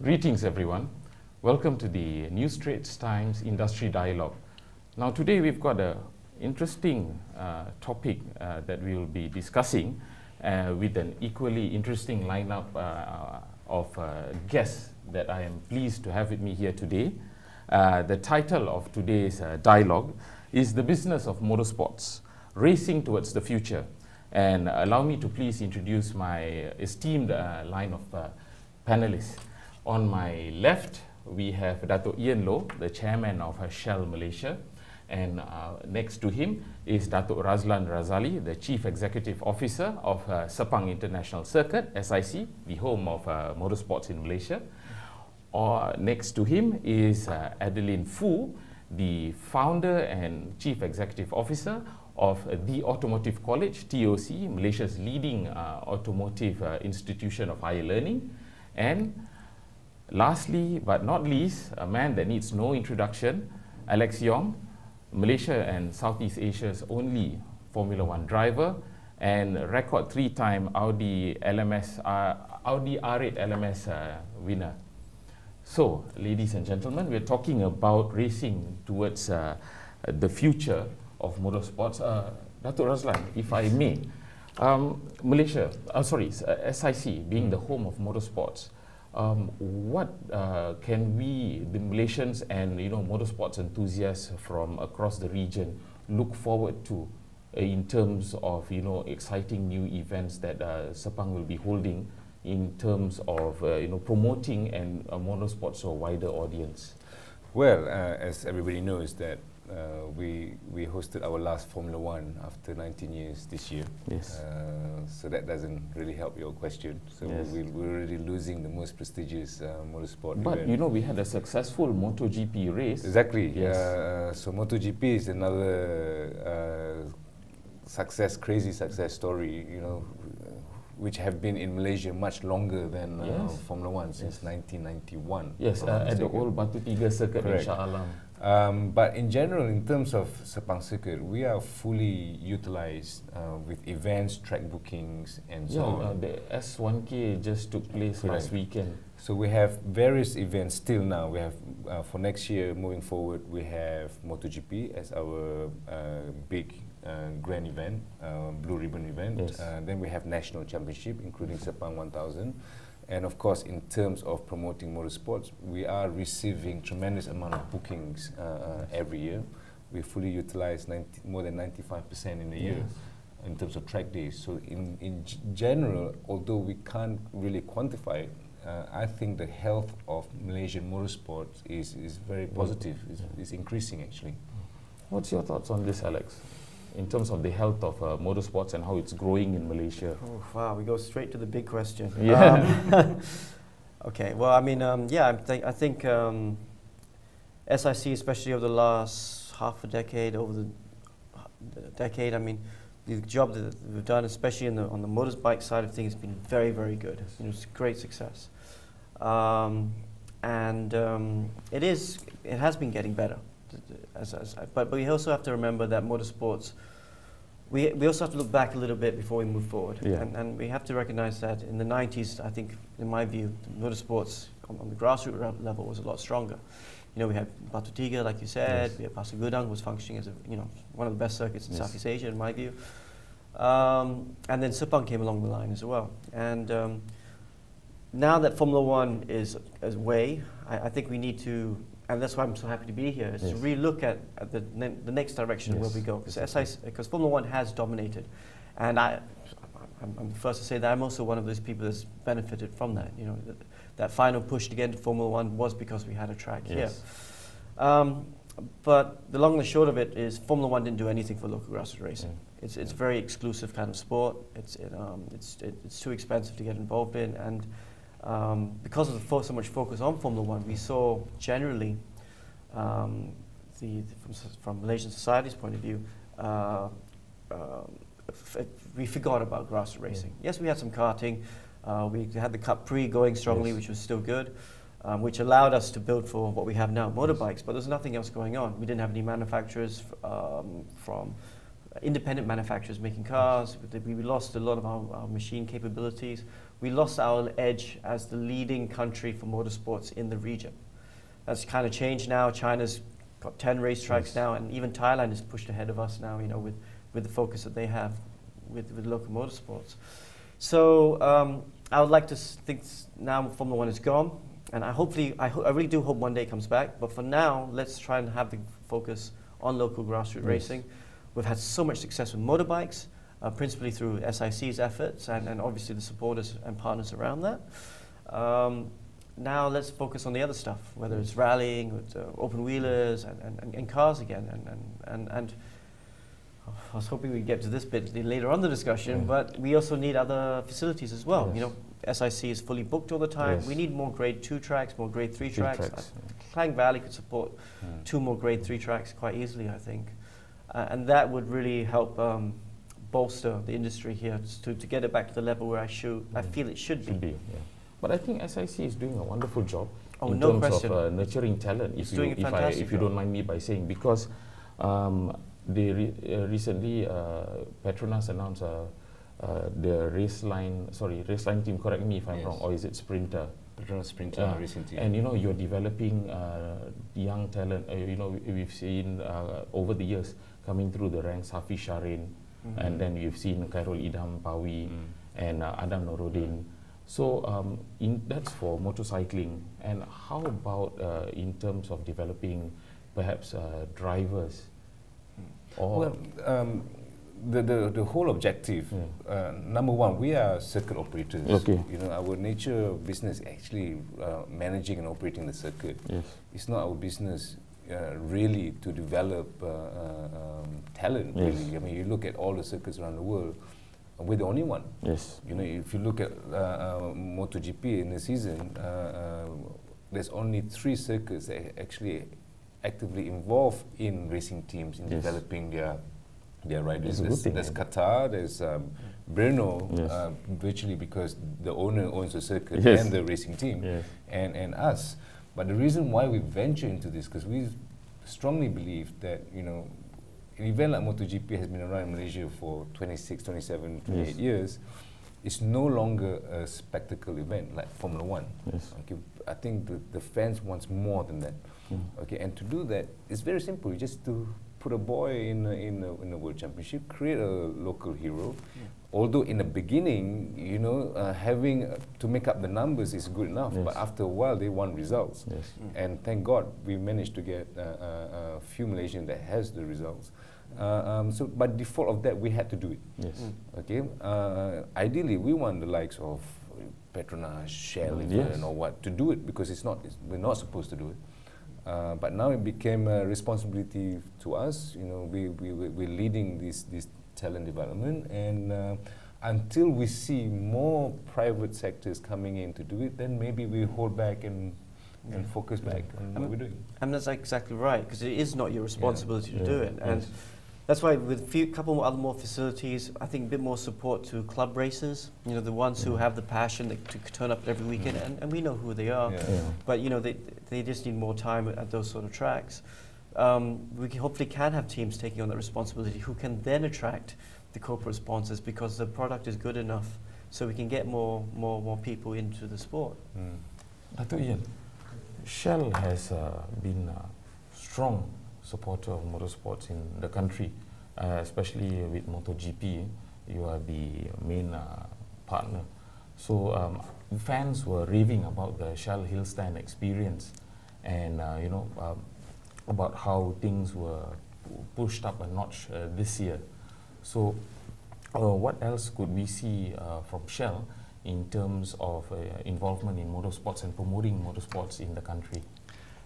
Greetings everyone. Welcome to the new Straits Times Industry Dialogue. Now today we've got an interesting topic that we'll be discussing with an equally interesting lineup of guests that I am pleased to have with me here today. The title of today's dialogue is The Business of Motorsports, Racing Towards the Future. And allow me to please introduce my esteemed line of panelists. On my left, we have Dato' Ian Loh, the chairman of Shell Malaysia. And next to him is Dato' Razlan Razali, the chief executive officer of Sepang International Circuit, SIC, the home of motorsports in Malaysia. Next to him is Adeline Foo, the founder and chief executive officer of the Automotive College, TOC, Malaysia's leading automotive institution of higher learning. And lastly, but not least, a man that needs no introduction, Alex Yong, Malaysia and Southeast Asia's only Formula One driver and record three-time Audi R8 LMS winner. So, ladies and gentlemen, we're talking about racing towards the future of motorsports. Dato' Razlan, if I may, Malaysia, SIC being the home of motorsports, what can we, the Malaysians and motorsports enthusiasts from across the region, look forward to in terms of exciting new events that Sepang will be holding in terms of promoting and motorsports to a wider audience? Well, as everybody knows that we hosted our last Formula One after 19 years this year. Yes. So that doesn't really help your question. So yes. we're already losing the most prestigious motorsport but event. we had a successful MotoGP race. Exactly. Yes. So MotoGP is another crazy success story, which have been in Malaysia much longer than yes. Formula One since 1991. Yes, at the old Batu Tiga circuit in Shah Alam. But in general, in terms of Sepang circuit, we are fully utilized with events, track bookings, and so on. The S1K just took place last weekend. So we have various events still now. We have, for next year, moving forward, we have MotoGP as our big grand event, Blue Ribbon event. Yes. Then we have National Championship, including Sepang 1000. And of course, in terms of promoting motorsports, we are receiving tremendous amount of bookings every year. We fully utilize more than 95% in a year in terms of track days. So in general, although we can't really quantify it, I think the health of Malaysian motorsports is very positive. It's increasing actually. What's your thoughts on this, Alex? In terms of the health of motorsports and how it's growing in Malaysia? Oh, wow, we go straight to the big question. Yeah. Okay, well, I mean, I think SIC, especially over the last half a decade, I mean, the job that we've done, especially on the motorbike side of things, has been very, very good. It's great success. It has been getting better. But we also have to remember that motorsports, we also have to look back a little bit before we move forward. Yeah. And we have to recognize that in the 90s, I think, in my view, motorsports on the grassroots level was a lot stronger. We had Batu Tiga, like you said, we had Pasir Gudang was functioning as one of the best circuits in Southeast Asia, in my view. And then Sepang came along the line as well. And now that Formula One is way, I think we need to, and that's why I'm so happy to be here, is to really look at the next direction where we go. Because Formula One has dominated. And I'm the first to say that I'm also one of those people that's benefited from that. That final push to get into Formula One was because we had a track here. But the long and the short of it is Formula One didn't do anything for local grassroots racing. It's a very exclusive kind of sport. It's too expensive to get involved in. And because of so much focus on Formula One, we saw generally, from Malaysian society's point of view, we forgot about grassroots racing. Yes, we had some karting. We had the Prix going strongly, which was still good, which allowed us to build for what we have now, motorbikes. But there's nothing else going on. We didn't have any manufacturers from independent manufacturers making cars. We lost a lot of our machine capabilities. We lost our edge as the leading country for motorsports in the region. That's kind of changed now. China's got 10 racetracks now, and even Thailand is pushed ahead of us now, you know, with the focus that they have with local motorsports. So I would like to think now Formula One is gone, and I really do hope one day it comes back. But for now, let's try and have the focus on local grassroots racing. We've had so much success with motorbikes, principally through SIC's efforts and obviously the supporters and partners around that. Now let's focus on the other stuff, whether it's rallying, with, open wheelers, and cars again. And I was hoping we'd get to this bit later on in the discussion, but we also need other facilities as well. You know, SIC is fully booked all the time. We need more grade 2 tracks, more grade 3 tracks. Klang Valley could support 2 more grade 3 tracks quite easily, I think. And that would really help bolster the industry here to get it back to the level where I feel it should be. But I think SIC is doing a wonderful job in no terms question. of nurturing talent, if you don't mind me by saying, because they recently Petronas announced the race line team, correct me if I'm wrong, or is it Sprinter? Petronas Sprinter racing team. And you know, you're developing young talent. You know, we've seen over the years coming through the ranks, Hafiz Sharin, and then you've seen Khairul Idham Pawi and Adam Norodin. So that's for motorcycling. And how about in terms of developing perhaps drivers? Or the whole objective, number one, we are circuit operators. You know, our nature of business is actually managing and operating the circuit. It's not our business really to develop talent. Really, I mean, you look at all the circuits around the world. We're the only one. You know, if you look at MotoGP in the season, there's only 3 circuits that actually actively involved in racing teams in developing their riders. There's Qatar, there's Brno, virtually because the owner owns the circuit and the racing team, and us. But the reason why we venture into this, because we strongly believe that, you know, an event like MotoGP has been around in Malaysia for 26, 27, 28 years. It's no longer a spectacle event like Formula One. Okay, I think the fans want more than that. Okay, and to do that, it's very simple. You just to put a boy in the World Championship, create a local hero. Although in the beginning, you know, having to make up the numbers is good enough, but after a while they want results. And thank God we managed to get a few Malaysians that has the results. So by default of that, we had to do it. Okay. Ideally, we want the likes of Petronas, Shell, and or what to do it, because we're not supposed to do it. But now it became a responsibility to us. You know, we're leading this talent development, and until we see more private sectors coming in to do it, then maybe we hold back and focus back on what we're doing. And that's exactly right, because it is not your responsibility to do it. And that's why with a couple more facilities, I think a bit more support to club racers, you know, the ones who have the passion to turn up every weekend, and we know who they are. But, you know, they just need more time at those sort of tracks. We hopefully can have teams taking on that responsibility who can then attract the corporate sponsors, because the product is good enough, so we can get more people into the sport. Dato' Ian, Shell has been a strong supporter of motorsports in the country, especially with MotoGP. You are the main partner. So fans were raving about the Shell Hill Stand experience, and you know, about how things were pushed up a notch this year. So what else could we see from Shell in terms of involvement in motorsports and promoting motorsports in the country?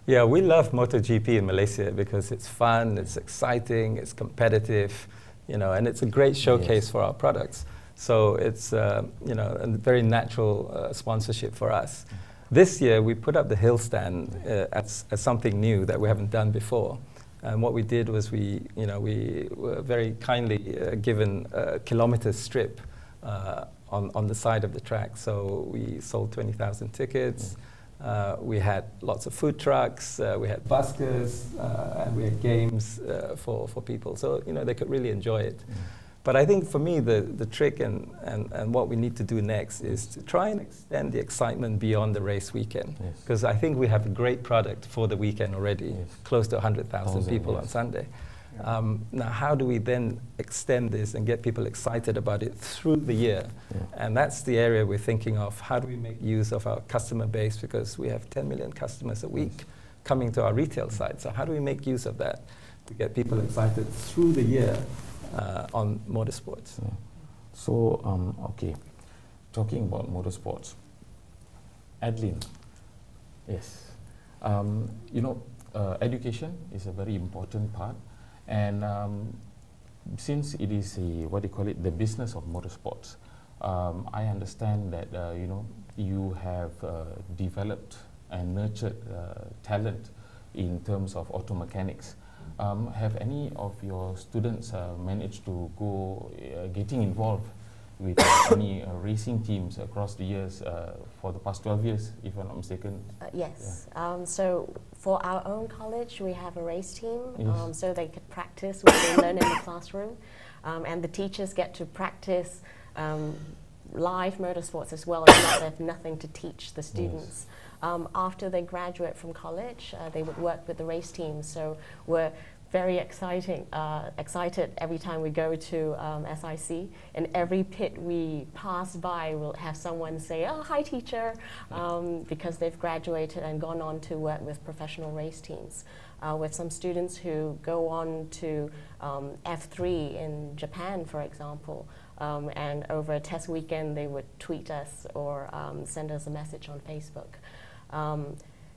Yeah, we love MotoGP in Malaysia because it's fun, it's exciting, it's competitive, you know, and it's a great showcase for our products. So it's, you know, a very natural sponsorship for us. This year, we put up the hill stand as something new that we haven't done before. And what we did was we were very kindly given a kilometer strip on the side of the track. So we sold 20,000 tickets. We had lots of food trucks, we had buskers, and we had games for people. So, you know, they could really enjoy it. But I think for me, the trick and what we need to do next is to try and extend the excitement beyond the race weekend. Because I think we have a great product for the weekend already, close to 100,000 people on Sunday. Now, how do we then extend this and get people excited about it through the year? And that's the area we're thinking of. How do we make use of our customer base? Because we have 10 million customers a week coming to our retail site. So how do we make use of that to get people excited through the year on motorsports? So, okay, talking about motorsports, Adeline, yes, you know, education is a very important part. And since it is what do you call it, the business of motorsports, I understand that you know, you have developed and nurtured talent in terms of auto mechanics. Have any of your students managed to go getting involved with any racing teams across the years for the past 12 years, if I'm not mistaken? Yes. So for our own college, we have a race team, so they could practice what they learn in the classroom, and the teachers get to practice live motorsports as well, as not have nothing to teach the students. After they graduate from college, they would work with the race team. So we're very excited every time we go to SIC. In every pit we pass by, we'll have someone say, "Oh, hi teacher," because they've graduated and gone on to work with professional race teams. With some students who go on to F3 in Japan, for example, and over a test weekend they would tweet us or send us a message on Facebook.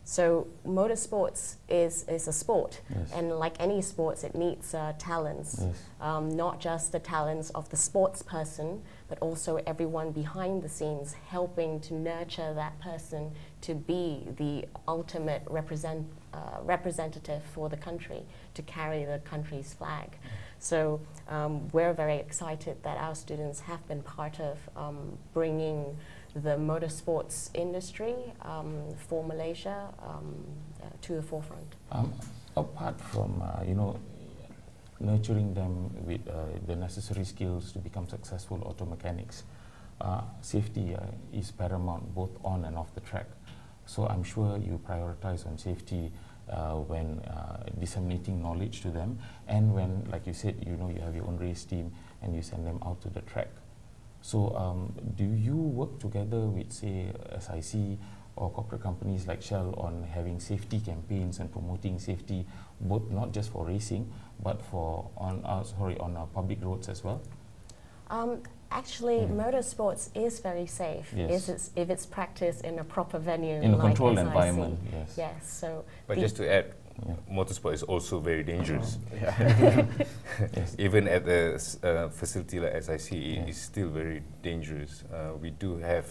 So motorsports is a sport, and like any sports, it needs talents, not just the talents of the sports person, but also everyone behind the scenes helping to nurture that person to be the ultimate representative for the country, to carry the country's flag. So we're very excited that our students have been part of bringing the motorsports industry for Malaysia to the forefront. Apart from you know, nurturing them with the necessary skills to become successful auto mechanics, safety is paramount both on and off the track. So I'm sure you prioritize on safety when disseminating knowledge to them, and when, like you said, you know, you have your own race team and you send them out to the track. So do you work together with, say, SIC or corporate companies like Shell on having safety campaigns and promoting safety, both not just for racing, but for on public roads as well? Actually, motorsports is very safe if it's practiced in a proper venue, in a like controlled SIC. environment. Yes. So, but just to add, motorsport is also very dangerous. Even at a facility like SIC, it is still very dangerous. We do have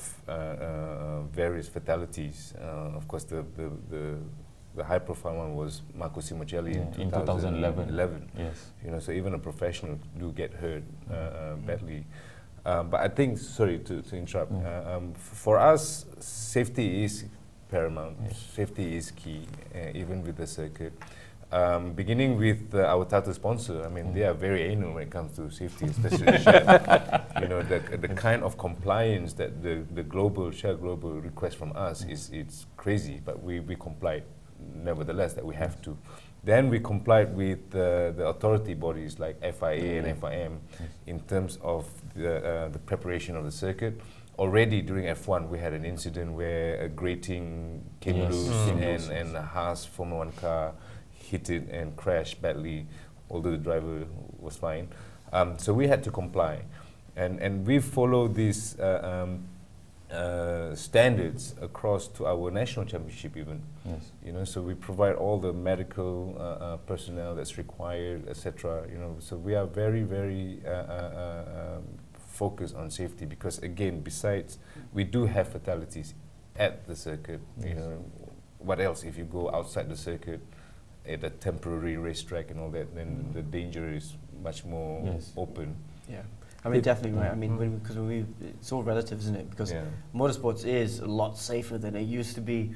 various fatalities. Of course, the high-profile one was Marco Simoncelli in 2011. Yes. You know, so even a professional do get hurt badly. But I think, sorry to interrupt. For us, safety is paramount. Safety is key, even with the circuit. Beginning with our title sponsor, I mean, they are very anal when it comes to safety, especially Shell. You know, the kind of compliance that the Shell Global requests from us it's crazy, but we complied nevertheless, that we have to. Then we complied with the authority bodies like FIA and FIM in terms of the preparation of the circuit. Already during F1 we had an incident where a grating came loose and a Haas Formula 1 car hit it and crashed badly, although the driver was fine. So we had to comply. And we followed these standards across to our national championship even. You know, so we provide all the medical personnel that's required, etc. You know, so we are very, very focused on safety, because again, besides we do have fatalities at the circuit. You know, what else if you go outside the circuit at a temporary racetrack and all that, then the danger is much more open. Yeah. I mean, definitely right. I mean, because it's all relative, isn't it? Because motorsports is a lot safer than it used to be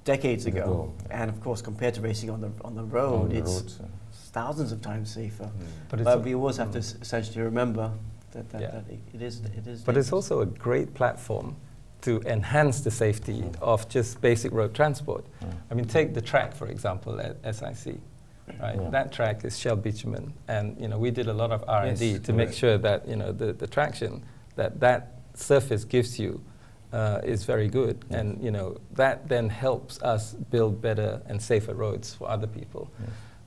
decades ago. And of course, compared to racing on the road, it's thousands of times safer. But we always have to essentially remember that it is But it's also a great platform to enhance the safety of just basic road transport. I mean, take the track, for example, at SIC. Right? That track is shell bitumen, and we did a lot of R&D to make sure that the traction that surface gives you is very good, and that then helps us build better and safer roads for other people.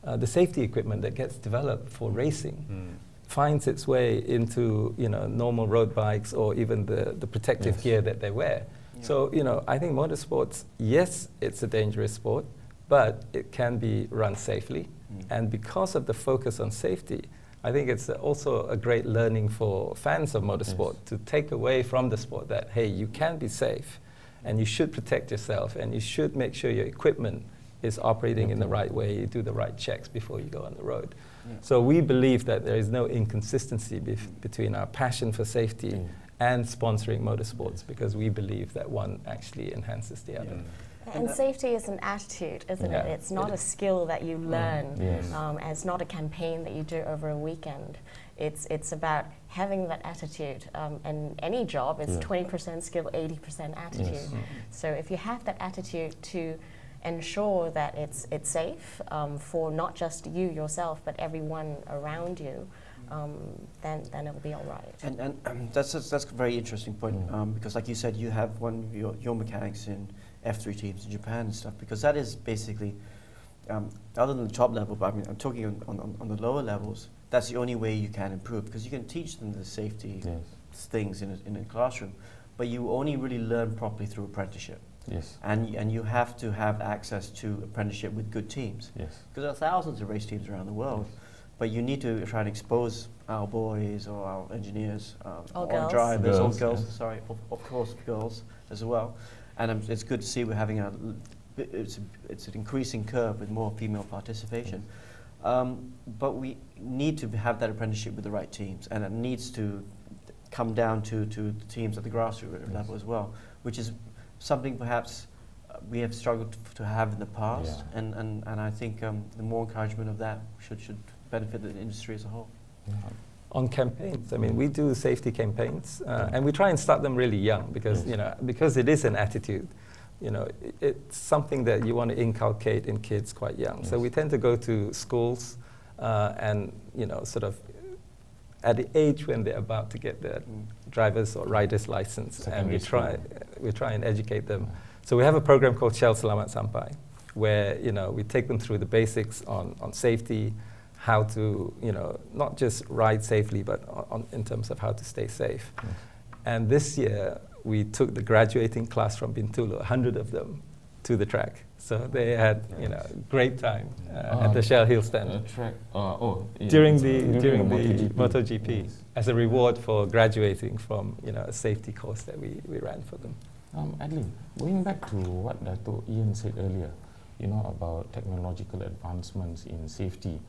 The safety equipment that gets developed for racing finds its way into normal road bikes or even the protective gear that they wear. So I think motorsports, yes, it's a dangerous sport, but it can be run safely. And because of the focus on safety, I think it's also a great learning for fans of motorsport to take away from the sport that, hey, you can be safe and you should protect yourself and you should make sure your equipment is operating in the right way, you do the right checks before you go on the road. So we believe that there is no inconsistency between our passion for safety and sponsoring motorsports, because we believe that one actually enhances the other. And safety is an attitude, isn't it? It's not a skill that you learn. And it's not a campaign that you do over a weekend. It's about having that attitude. And any job is 20% skill, 80% attitude. So if you have that attitude to ensure that it's safe for not just you yourself, but everyone around you, then it'll be all right. And that's a very interesting point, because like you said, you have one of your mechanics in F3 teams in Japan and stuff, because that is basically, other than the top level, but I mean, I'm talking on the lower levels, that's the only way you can improve, because you can teach them the safety things in a classroom, but you only really learn properly through apprenticeship. And you have to have access to apprenticeship with good teams, because there are thousands of race teams around the world, but you need to try and expose our boys or our engineers, or drivers, or girls, sorry, of course girls as well. And it's good to see we're having it's an increasing curve with more female participation. But we need to have that apprenticeship with the right teams, and it needs to come down to the teams at the grassroots level as well, which is something perhaps we have struggled to have in the past, and I think the more encouragement of that should benefit the industry as a whole. On campaigns, I mean, we do safety campaigns, and we try and start them really young, because because it is an attitude. It's something that you want to inculcate in kids quite young. So we tend to go to schools, and sort of at the age when they're about to get their driver's or rider's license, and we try and educate them. So we have a program called Shell Selamat Sampai, where we take them through the basics on safety, how to not just ride safely, but in terms of how to stay safe. And this year we took the graduating class from Bintulu, 100 of them, to the track. So they had great time at the Shell Hill stand during the MotoGP as a reward for graduating from a safety course that we ran for them. Adeline, going back to what Dato' Ian said earlier, about technological advancements in safety.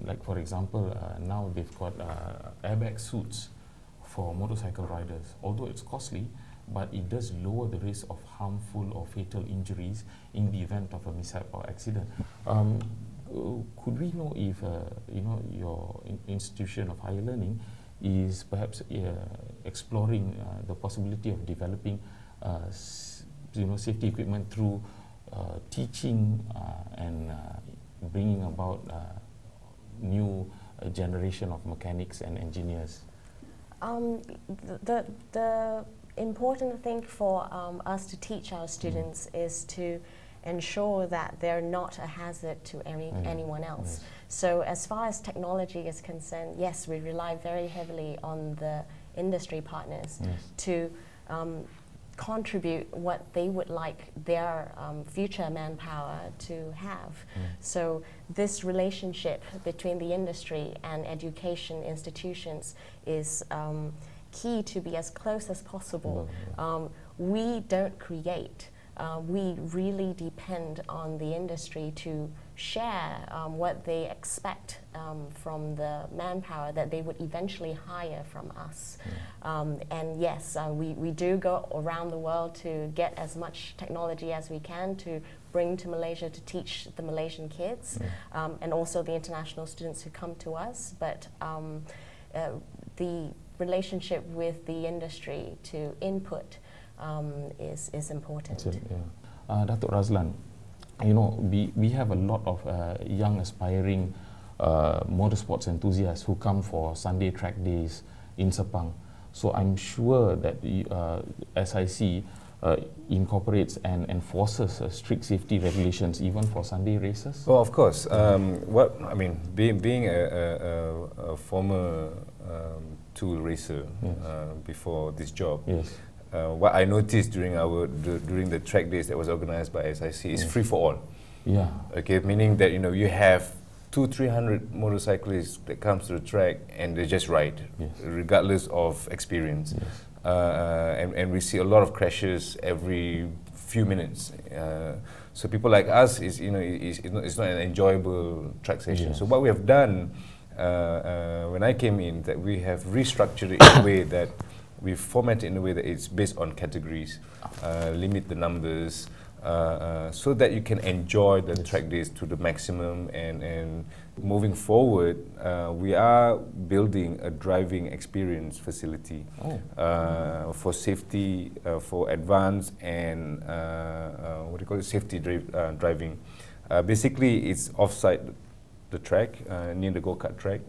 Like for example, now they've got airbag suits for motorcycle riders. Although it's costly, but it does lower the risk of harmful or fatal injuries in the event of a mishap or accident. Could we know if your institution of higher learning is perhaps exploring the possibility of developing safety equipment through teaching and bringing about new generation of mechanics and engineers? The important thing for us to teach our students is to ensure that they're not a hazard to anyone else. So as far as technology is concerned, yes, we rely very heavily on the industry partners to contribute what they would like their future manpower to have. So this relationship between the industry and education institutions is key to be as close as possible. We don't create we really depend on the industry to share what they expect from the manpower that they would eventually hire from us. And yes, we do go around the world to get as much technology as we can to bring to Malaysia to teach the Malaysian kids, and also the international students who come to us. But the relationship with the industry to input is important. Dato' Razlan, you know, we have a lot of young aspiring motorsports enthusiasts who come for Sunday track days in Sepang. So I'm sure that SIC incorporates and enforces strict safety regulations even for Sunday races. Well, of course. Being a former tool racer before this job, what I noticed during the track days that was organized by SIC is free for all. Yeah. Okay, meaning that you have 200-300 motorcyclists that comes to the track and they just ride, regardless of experience. And we see a lot of crashes every few minutes. So people like us it's not an enjoyable track session. So what we have done when I came in, that we have restructured it in a way that we format it in a way that it's based on categories, limit the numbers, so that you can enjoy the track days to the maximum. And moving forward, we are building a driving experience facility for safety, for advanced and safety driving. Basically, it's offside the track, near the go-kart track.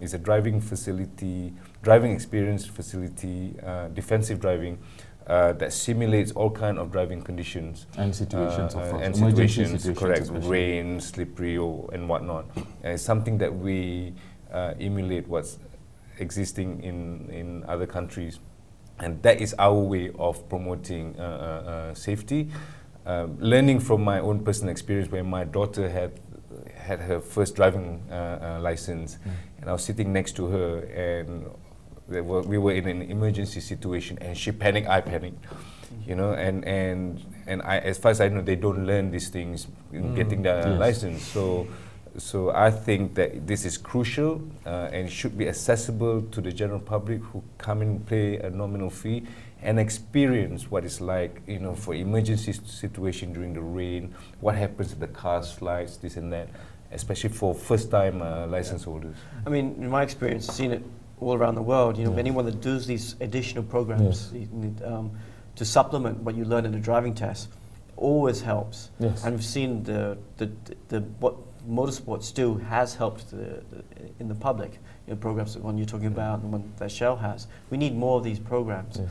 It's a driving facility, driving experience facility, defensive driving, that simulates all kind of driving conditions and situations, of course. And situations, correct, rain, slippery, and whatnot. And it's something that we emulate what's existing in other countries, and that is our way of promoting safety. Learning from my own personal experience, where my daughter had her first driving license, and I was sitting next to her, and we were in an emergency situation, and she panicked, I panicked, and I, as far as I know, they don't learn these things in getting their license. So I think that this is crucial, and should be accessible to the general public who come and pay a nominal fee and experience what it's like, for emergency situation during the rain, what happens if the car slides, this and that, especially for first-time license holders. I mean, in my experience, I've seen it all around the world. Anyone that does these additional programs to supplement what you learn in the driving test always helps. And we've seen what motorsports still has helped in the public. Programs, the one you're talking about, the one that Shell has. We need more of these programs.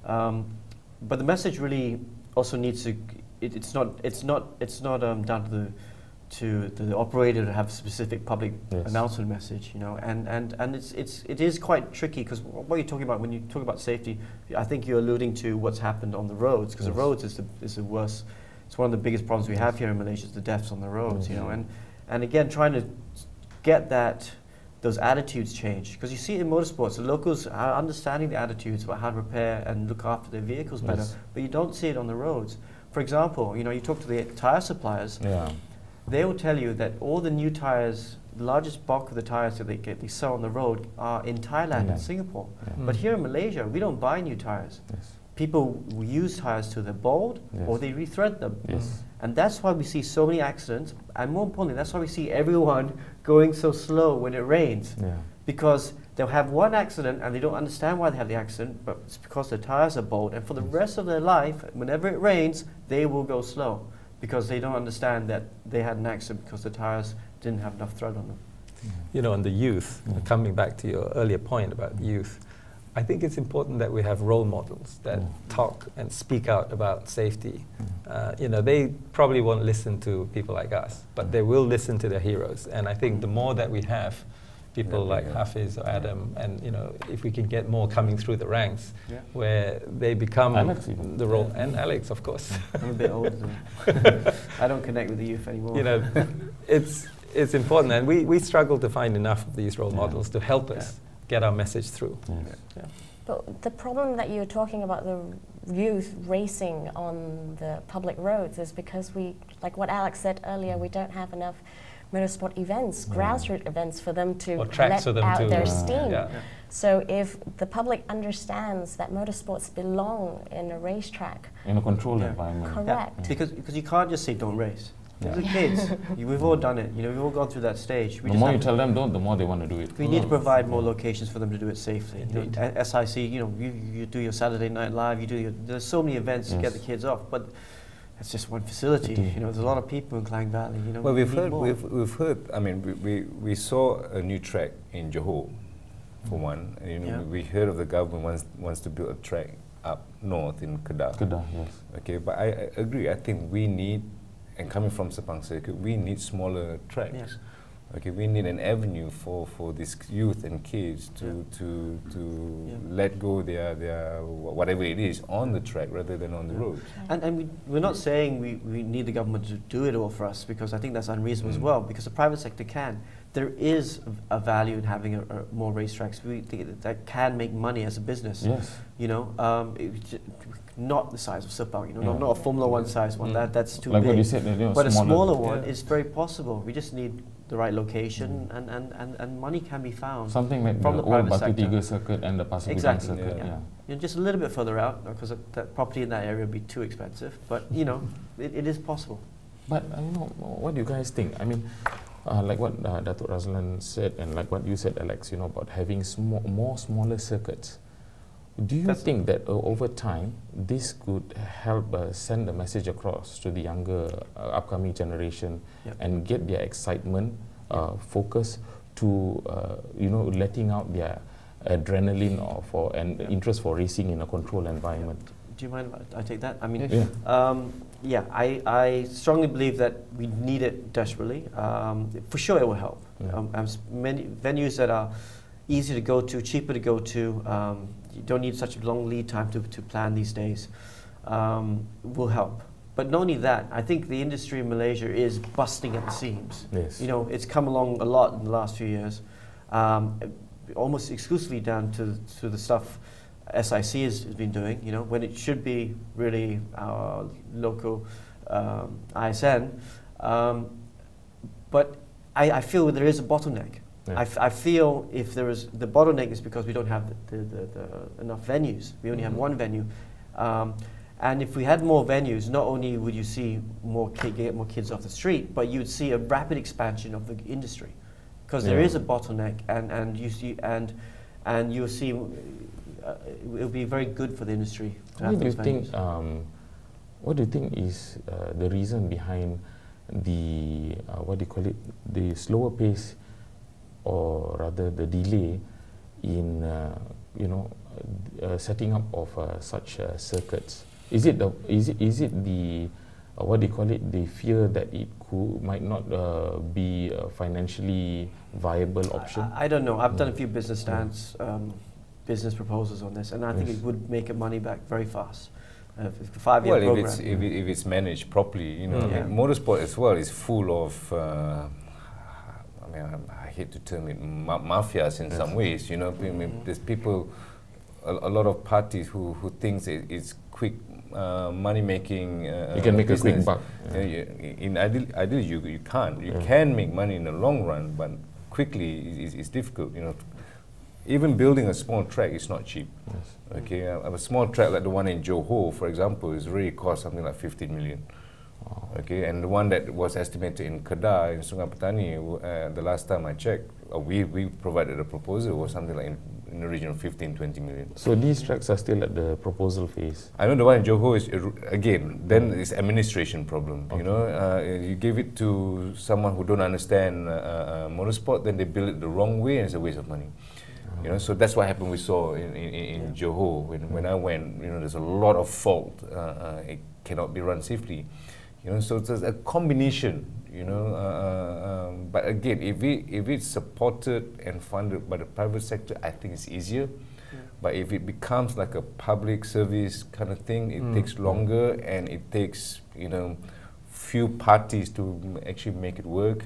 But the message really also needs to. It's not down to the operator to have a specific public announcement message, and it is quite tricky, because what you're talking about when you talk about safety, I think you're alluding to what's happened on the roads, because the roads is the worst. It's one of the biggest problems we have here in Malaysia, is the deaths on the roads, and again, trying to get those attitudes changed, because you see it in motorsports, the locals are understanding the attitudes about how to repair and look after their vehicles better, but you don't see it on the roads. For example, you talk to the tire suppliers. They will tell you that all the new tires, the largest bulk of the tires that they sell on the road are in Thailand and Singapore. But here in Malaysia, we don't buy new tires. People use tires till they're bald, or they rethread them. And that's why we see so many accidents, and more importantly, that's why we see everyone going so slow when it rains. Because they'll have one accident and they don't understand why they have the accident, but it's because their tires are bald, and for the rest of their life, whenever it rains, they will go slow, because they don't understand that they had an accident because the tires didn't have enough thread on them. On the youth, coming back to your earlier point about youth, I think it's important that we have role models that talk and speak out about safety. They probably won't listen to people like us, but they will listen to their heroes. And I think the more that we have people like Hafiz or Adam, and if we can get more coming through the ranks, where they become the role, and Alex, of course. I'm a bit older. I don't connect with the youth anymore. It's important, and we struggle to find enough of these role models to help us get our message through. But the problem that you're talking about, the youth racing on the public roads is because we, like what Alex said earlier, we don't have enough motorsport events, grassroots events for them to let out their steam. So if the public understands that motorsports belong in a racetrack, in a controlled environment. correct. Because you can't just say don't race. The kids, we've all done it. You know, we've all gone through that stage. The more you tell them don't, the more they want to do it. We need to provide more locations for them to do it safely. The SIC, you know, you do your Saturday Night Live. There's so many events to get the kids off, but it's just one facility. You know, there's a lot of people in Klang Valley. You know, well, we've heard. I mean, we saw a new track in Johor, for one. You know, we heard of the government wants to build a track up north in Kedah. Kedah, yes. Okay, but I agree. I think we need. And coming from Sepang Circuit, we need smaller tracks. Okay, we need an avenue for these youth and kids to let go their whatever it is on the track rather than on the roads. And we're not saying we need the government to do it all for us, because I think that's unreasonable as well, because the private sector can. There is a value in having more racetracks. We think that can make money as a business. Yes. You know, not the size of Sepang, you know, not a Formula One size one. That's too like big. What you said, you know, but a smaller one is very possible. We just need the right location, and money can be found. Something like from the old Batu Tiga circuit and the Pasir Gudang circuit. You know, just a little bit further out, because that property in that area would be too expensive. But you know, it is possible. But you know, what do you guys think? I mean, like what Datuk Razlan said, and like what you said, Alex, you know, about having more smaller circuits. Do you think that over time this could help send a message across to the younger upcoming generation and get their excitement, focus to you know, letting out their adrenaline and interest for racing in a controlled environment? Do you mind if I take that? I mean, I strongly believe that we need it desperately. For sure, it will help. Many venues that are easy to go to, cheaper to go to. You don't need such a long lead time to plan these days, will help. But not only that, I think the industry in Malaysia is busting at the seams. Yes. You know, it's come along a lot in the last few years, almost exclusively down to the stuff SIC has been doing, you know, when it should be really our local ISN. But I feel there is a bottleneck. I feel if there is, the bottleneck is because we don't have enough venues. We only have one venue. And if we had more venues, not only would you see get more kids off the street, but you'd see a rapid expansion of the industry. Because there is a bottleneck, and you'll see it'll be very good for the industry. What do you think is the reason behind the what do you call it, the slower pace, or rather the delay in you know, setting up of such circuits? Is it the what do you call it, the fear that it might not be a financially viable option? I don't know. I've done a few business business proposals on this, and I think it would make a money back very fast. A 5-year program. Well, if it's managed properly, you know, motorsport as well is full of. I mean, I hate to term it mafias in some ways. You know, there's people, a lot of parties who thinks it's quick money making. You can make a quick buck. In ideally, you can't. You can make money in the long run, but quickly it's difficult. You know. Even building a small track is not cheap. Okay, a small track like the one in Johor, for example, is really cost something like 15 million. Okay, and the one that was estimated in Kedah, in Sungai Petani, the last time I checked, we provided a proposal, was something like in the region of 15-20 million. So these tracks are still at the proposal phase? I know the one in Johor is, again, then it's administration problem. You know, you give it to someone who don't understand motorsport, then they build it the wrong way, and it's a waste of money. You know, so that's what happened. We saw in Johor when I went. You know, there's a lot of fault. It cannot be run safely. You know, so it's a combination. You know, but again, if it's supported and funded by the private sector, I think it's easier. But if it becomes like a public service kind of thing, it takes longer, and it takes, you know, few parties to actually make it work.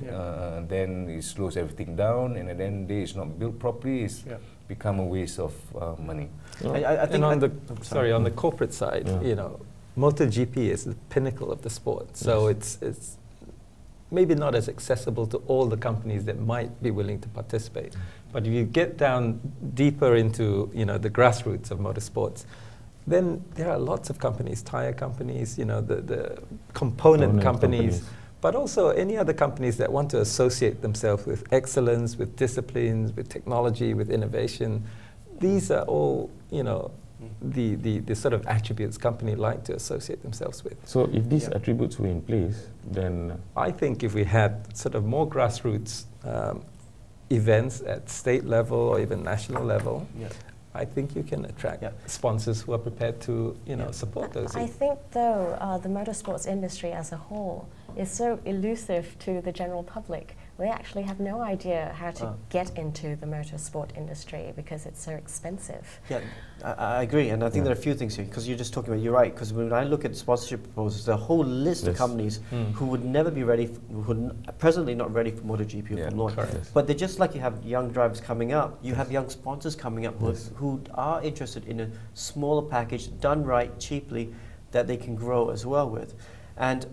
Then it slows everything down, and at the end of the day, it's not built properly. become a waste of money. I think on the on the corporate side, you know, MotoGP is the pinnacle of the sport. So it's maybe not as accessible to all the companies that might be willing to participate. But if you get down deeper into, you know, the grassroots of motorsports, then there are lots of companies, tire companies, you know, the component companies, but also any other companies that want to associate themselves with excellence, with disciplines, with technology, with innovation. These are all, you know, the sort of attributes companies like to associate themselves with. So if these attributes were in place, then... I think if we had sort of more grassroots events at state level or even national level, I think you can attract sponsors who are prepared to, you know, support those. I think, though, the motorsports industry as a whole is so elusive to the general public. They actually have no idea how to get into the motorsport industry because it's so expensive. Yeah, I agree, and I think there are a few things here, because you're just talking about, you're right, because when I look at sponsorship proposals, there's a whole list of companies who would never be ready, who are presently not ready for MotoGP or Formula 1. But they're just like you have young drivers coming up, you have young sponsors coming up who are interested in a smaller package, done right, cheaply, that they can grow as well with. And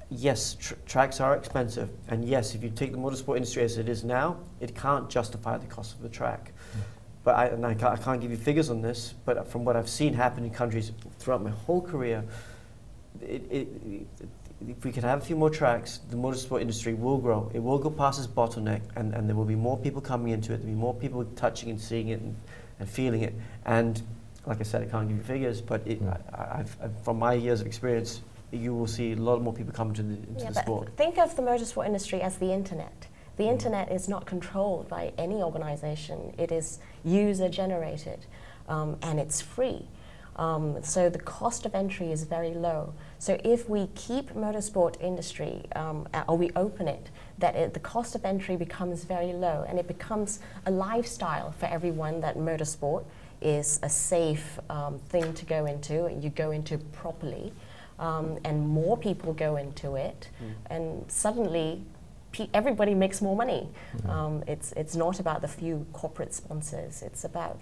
yes, tracks are expensive, and yes, if you take the motorsport industry as it is now, it can't justify the cost of the track. But I can't give you figures on this, but from what I've seen happen in countries throughout my whole career, if we can have a few more tracks, the motorsport industry will grow. It will go past its bottleneck, and there will be more people coming into it, there will be more people touching and seeing it and feeling it. And like I said, I can't give you figures, but from my years of experience, you will see a lot more people come into the sport. Think of the motorsport industry as the internet. The internet is not controlled by any organization. It is user generated, and it's free. So the cost of entry is very low. So if we keep motorsport industry, or we open it, the cost of entry becomes very low, and it becomes a lifestyle for everyone that motorsport is a safe thing to go into, and you go into properly. And more people go into it, and suddenly everybody makes more money. It's not about the few corporate sponsors, it's about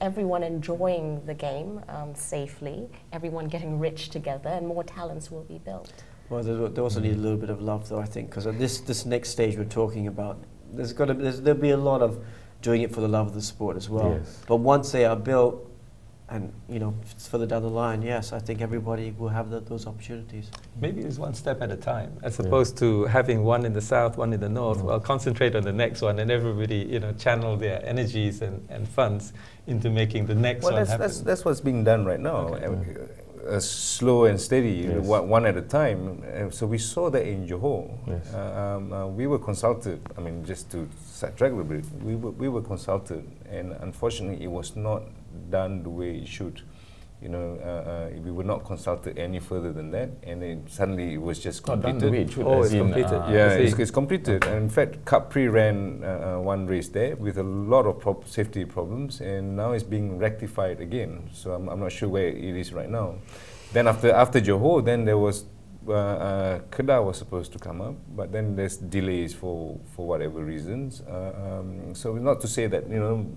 everyone enjoying the game safely, everyone getting rich together, and more talents will be built. Well, they also need a little bit of love, though, I think, because at this next stage we're talking about, there'll be a lot of doing it for the love of the sport as well. But once they are built, and, you know, further down the line, yes, I think everybody will have those opportunities. Maybe it's one step at a time, as opposed to having one in the south, one in the north. Well, concentrate on the next one, and everybody, you know, channel their energies and funds into making the next one happen. That's what's being done right now. Slow and steady, one at a time. So we saw that in Johor. We were consulted. I mean, just to sidetrack a little bit, we were consulted, and unfortunately, it was not done the way it should. You know, we were not consulted any further than that, and then suddenly it was just completed. Not done the way it should. It's completed. It's completed. And in fact, Prix ran one race there with a lot of safety problems, and now it's being rectified again. So I'm not sure where it is right now. Then after Johor, then there was Kedah was supposed to come up, but then there's delays for whatever reasons. So not to say that, you know,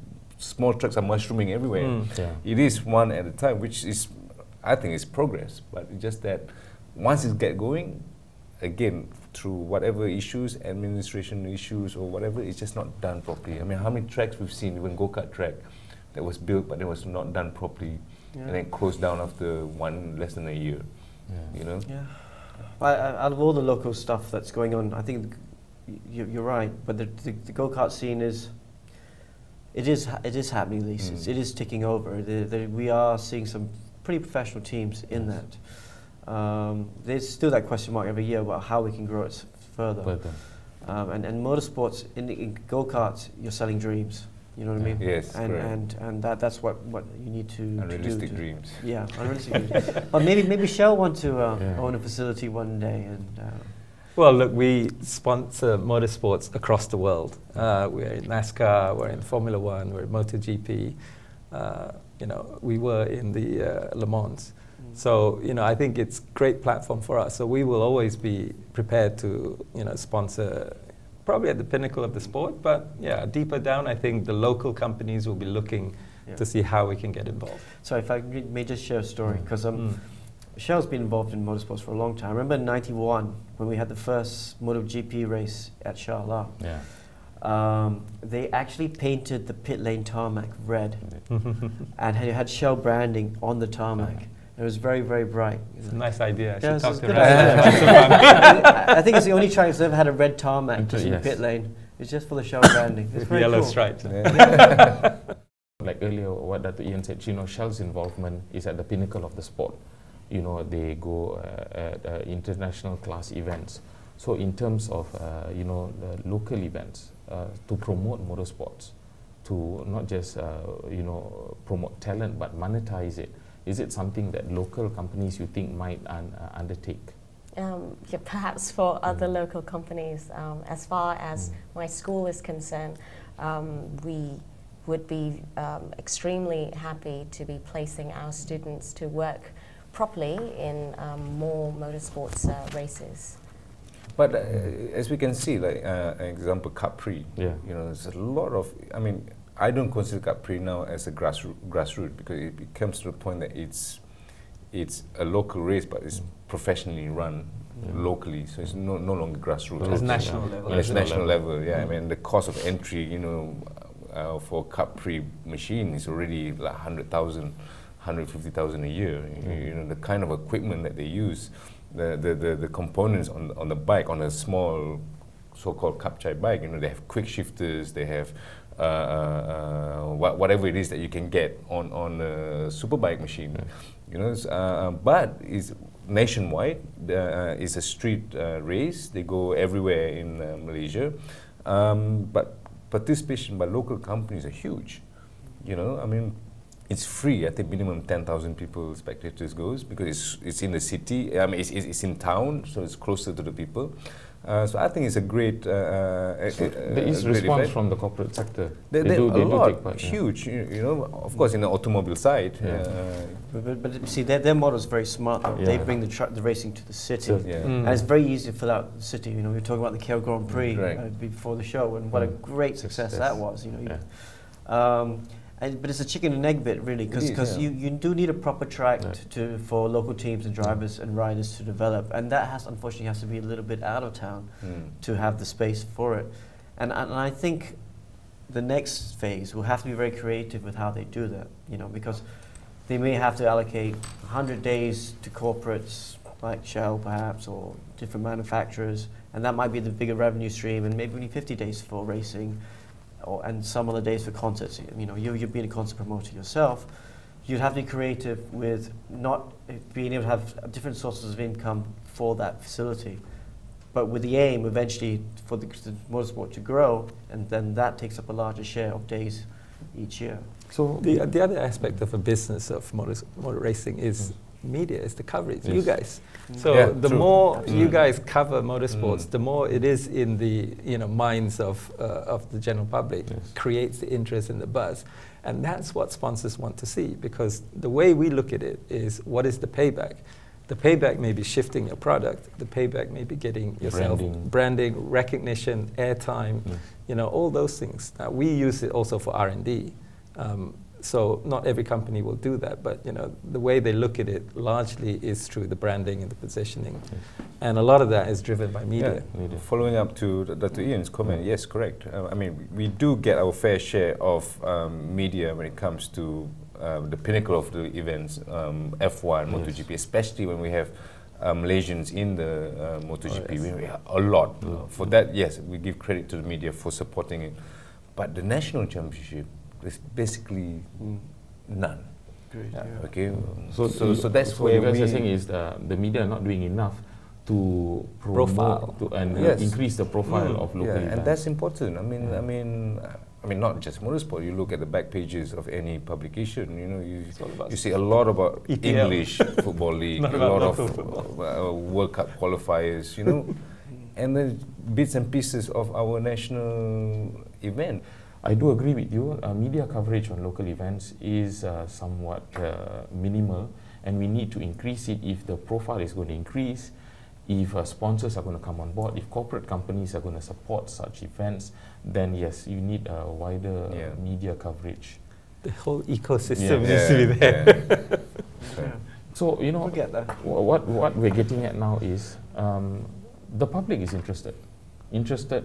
small trucks are mushrooming everywhere. It is one at a time, which is, I think, is progress. But it's just that once it gets going, again, through whatever issues, administration issues or whatever, it's just not done properly. I mean, how many tracks we've seen, even go-kart track, that was built but it was not done properly, and then closed down after less than a year. You know. Out of all the local stuff that's going on, I think you're right. But the go-kart scene is. It is happening, at least. It is ticking over. We are seeing some pretty professional teams in that. There's still that question mark every year about how we can grow it further. And motorsports, in go-karts, you're selling dreams. You know what I mean? Yes, and that's what you need to unrealistic do. Dreams. Yeah, unrealistic dreams. But maybe Shell want to own a facility one day and. Well, look, we sponsor motorsports across the world. We're in NASCAR, we're in Formula 1, we're in MotoGP. You know, we were in the Le Mans. So, you know, I think it's a great platform for us. So we will always be prepared to, you know, sponsor probably at the pinnacle of the sport, but yeah, deeper down, I think the local companies will be looking to see how we can get involved. So if I may just share a story, because Shell's been involved in motorsports for a long time. I remember in '91 when we had the first MotoGP race at Shah Alam. Yeah. They actually painted the pit lane tarmac red and had Shell branding on the tarmac. It was very, very bright. It's a nice idea. I Yeah, should talk it's to a good Ryan. I think it's the only time it's ever had a red tarmac just in the pit lane. It's just for the Shell branding. It's very Yellow cool. stripes. Like earlier, what Dr. Ian said, you know, Shell's involvement is at the pinnacle of the sport. You know, they go at international class events. So in terms of, you know, the local events, to promote motorsports, to not just, you know, promote talent, but monetize it, is it something that local companies you think might undertake? Yeah, perhaps for other local companies. As far as my school is concerned, we would be extremely happy to be placing our students to work properly in more motorsports races. But as we can see, like example, Prix, you know, there's a lot of, I mean, I don't consider Prix now as a grassroots because it comes to the point that it's a local race, but it's professionally run locally, so it's no longer grassroots. It's national level. It's national level, yeah. I mean, the cost of entry, you know, for Prix machine is already like 100,000, 150,000 a year. You know, the kind of equipment that they use, the components on the bike, on a small so-called Kapchai bike, you know, they have quick shifters, they have whatever it is that you can get on a superbike machine, you know. But it's nationwide. It's a street race. They go everywhere in Malaysia, but participation by local companies are huge. You know, I mean, it's free. I think minimum 10,000 people, spectators goes because it's in the city. I mean, it's in town, so it's closer to the people. So I think it's a great. There is response from the corporate sector. They do take part, huge. You know, of course, in the automobile side. But see, their model is very smart. They bring the racing to the city, and it's very easy to fill out the city. You know, we were talking about the KL Grand Prix before the show, and what a great success that was. You know, but it's a chicken and egg bit, really, because you do need a proper track for local teams and drivers and riders to develop, and that unfortunately has to be a little bit out of town to have the space for it. And I think the next phase will have to be very creative with how they do that, you know, because they may have to allocate 100 days to corporates like Shell, perhaps, or different manufacturers, and that might be the bigger revenue stream, and maybe we need 50 days for racing. And some other days for concerts. You know, you've been a concert promoter yourself. You'd have to be creative with not being able to have different sources of income for that facility, but with the aim eventually for the motorsport to grow, and then that takes up a larger share of days each year. So the other aspect of a business of motor racing is media, is the coverage. You guys. So the more you guys cover motorsports, the more it is in the minds of the general public, creates the interest and the buzz, and that's what sponsors want to see. Because the way we look at it is, what is the payback? The payback may be shifting your product. The payback may be getting yourself branding, recognition, airtime, all those things. Now we use it also for R&D. So not every company will do that, but the way they look at it largely is through the branding and the positioning, and a lot of that is driven by media. Following up to Dr. Ian's comment, yes, correct. I mean, we do get our fair share of media when it comes to the pinnacle of the events, F1, MotoGP, especially when we have Malaysians in the MotoGP. We have a lot. For that, yes, we give credit to the media for supporting it. But the national championship, there's basically none. Okay, so that's where what you guys are saying is the media are not doing enough to promote and increase the profile of local events. And that's important. I mean, not just motorsport. You look at the back pages of any publication. You see a lot about EPL. English football league, a lot of World Cup qualifiers. And then bits and pieces of our national event. I do agree with you. Media coverage on local events is somewhat minimal, and we need to increase it if the profile is going to increase. if sponsors are going to come on board, if corporate companies are going to support such events, then yes, you need a wider media coverage. The whole ecosystem needs to be there. Yeah. So, you know, We'll get there. what we're getting at now is the public is interested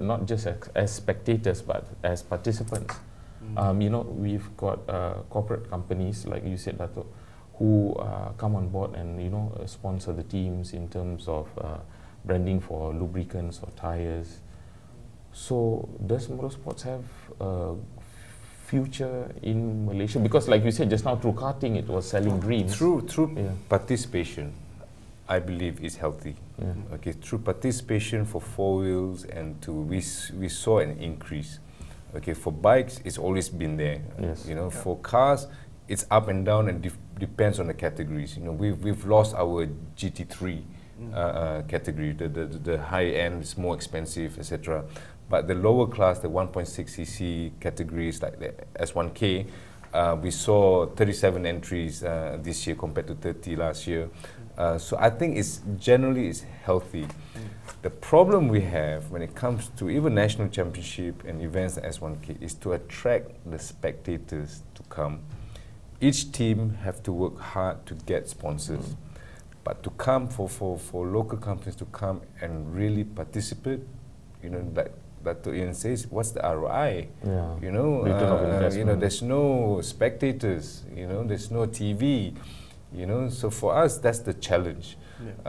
not just as spectators but as participants. You know, we've got corporate companies, like you said, Dato', who come on board and, you know, sponsor the teams in terms of branding for lubricants or tires. So does motorsports have a future in Malaysia? Because like you said just now, through karting it was selling dreams. Through participation, I believe is healthy. Okay, through participation for four wheels, and we saw an increase. Okay, for bikes it's always been there. Yes. You know, for cars it's up and down and depends on the categories. You know, we've lost our GT3 category. The high end is more expensive, etc. But the lower class, the 1.6cc categories like the S1K, we saw 37 entries this year compared to 30 last year. So I think it's generally healthy. The problem we have when it comes to even national championship and events like S1K is to attract the spectators to come. Each team have to work hard to get sponsors, but to come for local companies to come and really participate, you know, like Dr. Ian says, what's the ROI? Yeah. You know, Return of investment. you know, there's no spectators. You know, there's no TV. You know, so for us that's the challenge.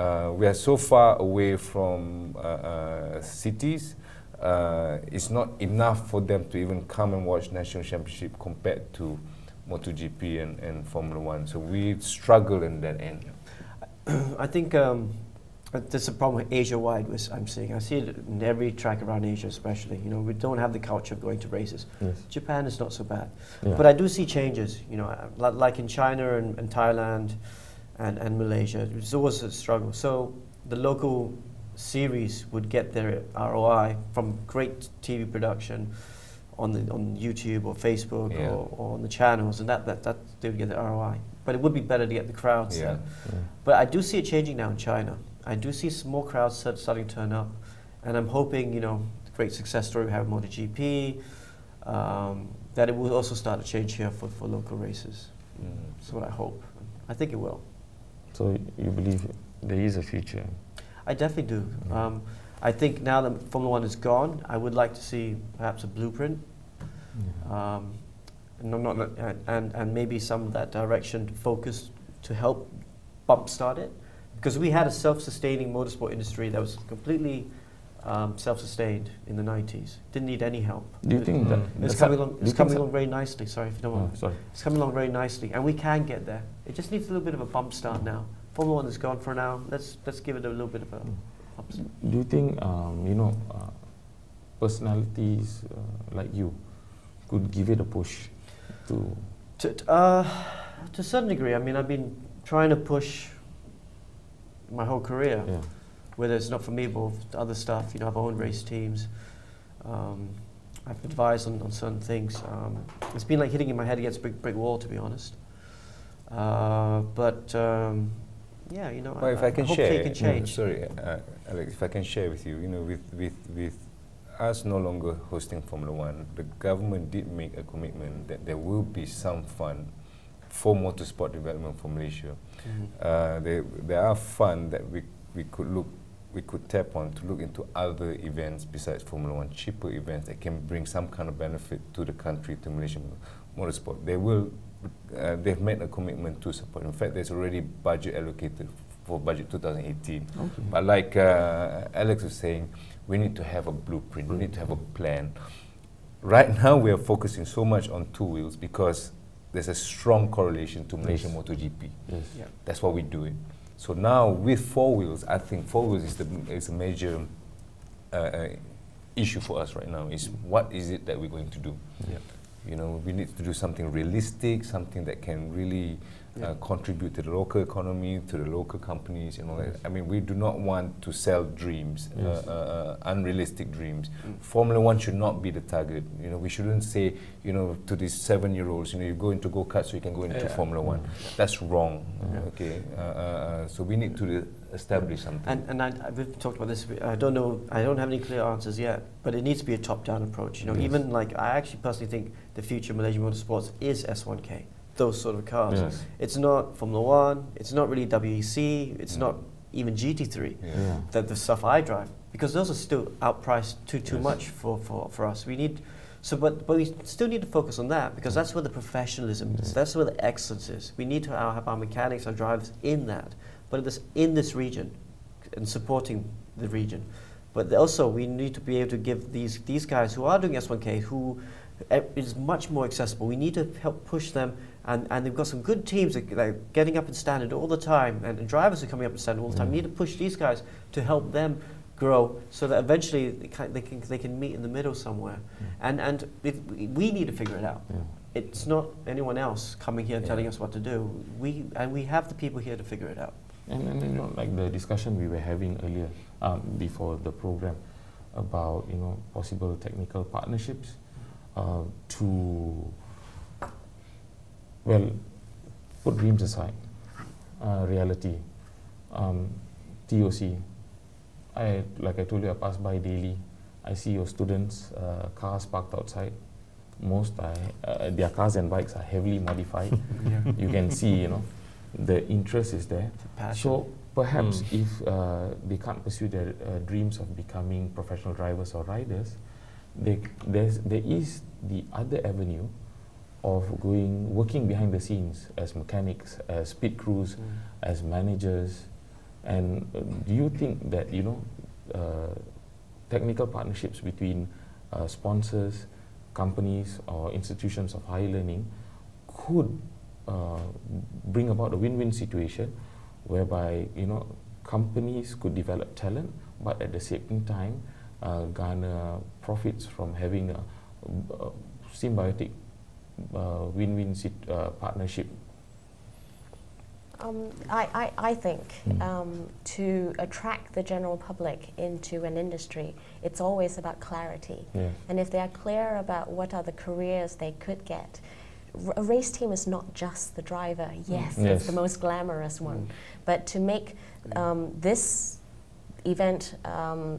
We are so far away from cities. It's not enough for them to even come and watch national championship compared to MotoGP and Formula One. So we struggle in that end. I think there's a problem with Asia-wide, which I'm seeing. I see it in every track around Asia especially. You know, we don't have the culture of going to races. Yes. Japan is not so bad. Yeah. But I do see changes, you know, like in China and Thailand and Malaysia. It's always a struggle. So the local series would get their ROI from great TV production on YouTube or Facebook or on the channels, and that they would get the ROI. But it would be better to get the crowds there. But I do see it changing now in China. I do see some more crowds starting to turn up, and I'm hoping, you know, the great success story we have in MotoGP, that it will also start to change here for local races. That's what I hope. I think it will. So you believe there is a future? I definitely do. I think now that Formula One is gone, I would like to see perhaps a blueprint, and maybe some of that direction focus to help bump start it. Because we had a self-sustaining motorsport industry that was completely self-sustained in the 90s. Didn't need any help. Do you think that it's coming along very nicely? Sorry if you don't mind. Sorry. It's coming along very nicely, and we can get there. It just needs a little bit of a bump start now. Formula One is gone for now. Let's give it a little bit of a bump start. Do you think you know, personalities like you could give it a push to a certain degree? I mean, I've been trying to push my whole career, whether it's not for me but for other stuff. You know, I've owned race teams. I've advised on certain things. It's been like hitting in my head against a brick wall, to be honest. Yeah, you know, well, if I can hopefully share, it can change. sorry, Alex, if I can share with you, you know, with us no longer hosting Formula One, the government did make a commitment that there will be some fund for motorsport development for Malaysia. There are funds that we could tap on to look into other events besides Formula One, cheaper events that can bring some kind of benefit to the country, to Malaysian motorsport. They've made a commitment to support. In fact, there's already budget allocated for budget 2018. But like Alex was saying, we need to have a blueprint, we need to have a plan. Right now we are focusing so much on two wheels because there's a strong correlation to Malaysian MotoGP. That's why we do it. So now with four wheels, I think four wheels is a major issue for us right now. Is what is it that we're going to do? You know, we need to do something realistic, something that can really contribute to the local economy, to the local companies, and all that. I mean, we do not want to sell dreams, unrealistic dreams. Formula One should not be the target. You know, we shouldn't say, you know, to these 7-year-olds, you know, you go into go-kart so you can go into Formula One. That's wrong. Okay, so we need to establish something. And we've talked about this. I don't know. I don't have any clear answers yet. But it needs to be a top-down approach. You know, even like I actually personally think the future of Malaysian motorsports is S1K. Those sort of cars. Yes. It's not Formula One. It's not really WEC. It's not even GT3. That the stuff I drive, because those are still outpriced too much for us. We need. So, but we still need to focus on that, because that's where the professionalism is. That's where the excellence is. We need to have our mechanics, our drivers in that, but in this region, and supporting the region. But also, we need to be able to give these guys who are doing S1K, who is much more accessible. We need to help push them, and they've got some good teams that are getting up in standard all the time, and drivers are coming up in standard all the time. We need to push these guys to help them grow, so that eventually they can meet in the middle somewhere. And we need to figure it out. It's not anyone else coming here and telling us what to do. We have the people here to figure it out. And you know, like the discussion we were having earlier before the program about, you know, possible technical partnerships to, well, put dreams aside, reality, TOC. Like I told you, I pass by daily. I see your students' cars parked outside. Most their cars and bikes are heavily modified. You can see, you know, the interest is there. So perhaps if they can't pursue their dreams of becoming professional drivers or riders, there is the other avenue of working behind the scenes as mechanics, as pit crews, as managers. And do you think that, you know, technical partnerships between sponsors, companies, or institutions of higher learning could bring about a win-win situation, whereby, you know, companies could develop talent, but at the same time garner profits from having a symbiotic win-win partnership? I think to attract the general public into an industry, it's always about clarity. And if they are clear about what are the careers they could get, a race team is not just the driver. Yes, it's the most glamorous one. But to make this event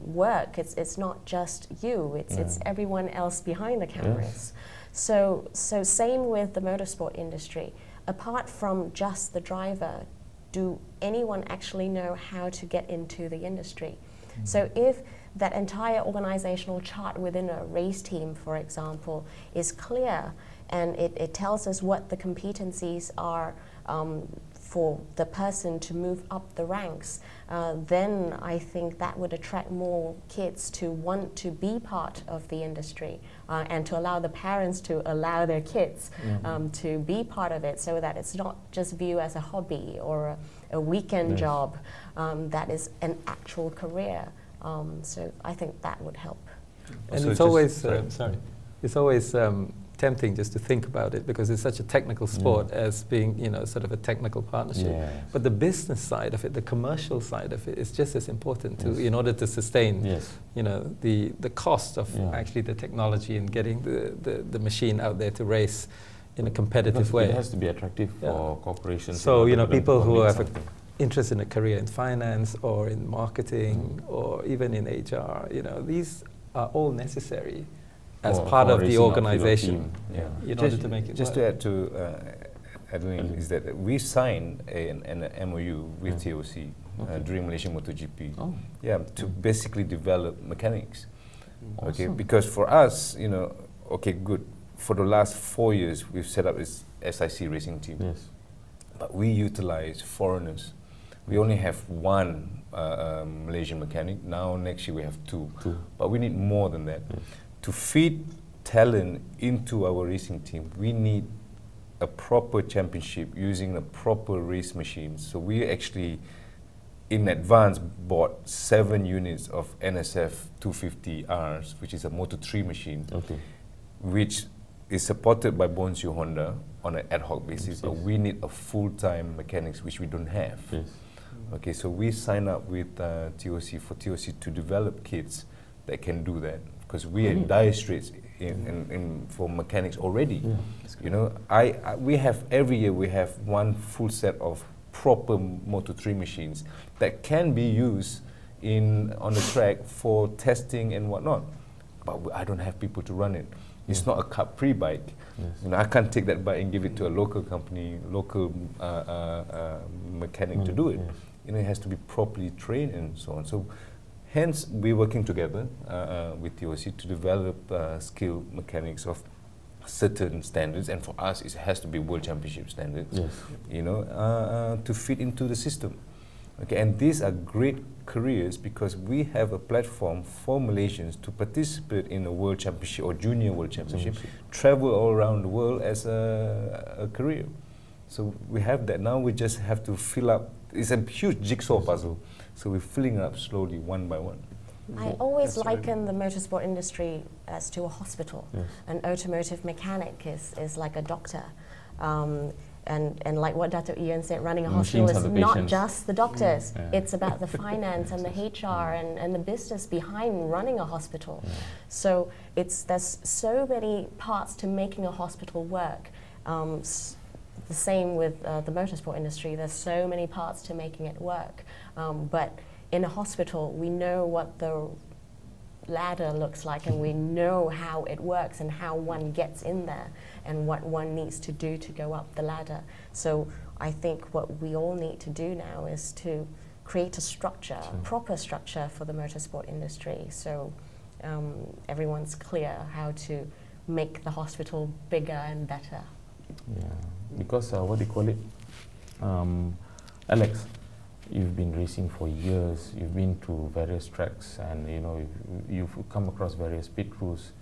work, it's not just you, it's everyone else behind the cameras. So same with the motorsport industry. Apart from just the driver, do anyone actually know how to get into the industry? So if that entire organizational chart within a race team, for example, is clear, and it tells us what the competencies are for the person to move up the ranks, then I think that would attract more kids to want to be part of the industry, and to allow the parents to allow their kids to be part of it, so that it's not just viewed as a hobby or a weekend job, that is an actual career. So I think that would help. And it's always, it's always tempting just to think about it, because it's such a technical sport as being, you know, sort of a technical partnership. But the business side of it, the commercial side of it, is just as important to, in order to sustain, you know, the cost of actually the technology and getting the machine out there to race in a competitive way. It has to be attractive for corporations. So, you know, people who have an interest in a career in finance or in marketing or even in HR, you know, these are all necessary as part of the organization, in order to make it just work. to add to Adeline, is that we signed an MOU with TOC during Malaysian MotoGP, to basically develop mechanics. Okay, because for us, you know, okay, good. For the last 4 years, we've set up this SIC racing team, but we utilize foreigners. We only have one Malaysian mechanic. Now next year we have two. But we need more than that. To feed talent into our racing team, we need a proper championship using a proper race machine. So we actually, in advance, bought 7 units of NSF 250Rs, which is a Moto3 machine, which is supported by Bonsyu Honda on an ad hoc basis, but we need a full-time mechanics, which we don't have. Yes. Okay, so we sign up with TOC for TOC to develop kits that can do that, because we are in dire straits for mechanics already. Yeah, you know, we have every year we have one full set of proper Moto3 machines that can be used on the track for testing and whatnot, but I don't have people to run it. It's not a Prix bike. Yes. You know, I can't take that bike and give it to a local company, local mechanic to do it. Yes. You know, it has to be properly trained and so on. So, hence, we're working together with TOC to develop skilled mechanics of certain standards, and for us, it has to be World Championship standards. Yes. You know, to fit into the system. Okay, and these are great careers because we have a platform for Malaysians to participate in a World Championship or Junior World Championship, travel all around the world as a career. So we have that. Now we just have to fill up. It's a huge jigsaw puzzle. So we're filling it up slowly, one by one. I always liken the motorsport industry as to a hospital. Yes. An automotive mechanic is like a doctor. And like what Dr. Ian said, running a hospital Machines is are the not patients. just the doctors. Yeah. It's about the finance and the HR and the business behind running a hospital. Yeah. So there's so many parts to making a hospital work. The same with the motorsport industry. There's so many parts to making it work. But in a hospital, we know what the ladder looks like, and we know how it works and how one gets in there and what one needs to do to go up the ladder. So I think what we all need to do now is to create a structure, a proper structure for the motorsport industry, so everyone's clear how to make the hospital bigger and better. Yeah, because what do you call it? Alex, you've been racing for years. You've been to various tracks, and you know you've come across various pit crews.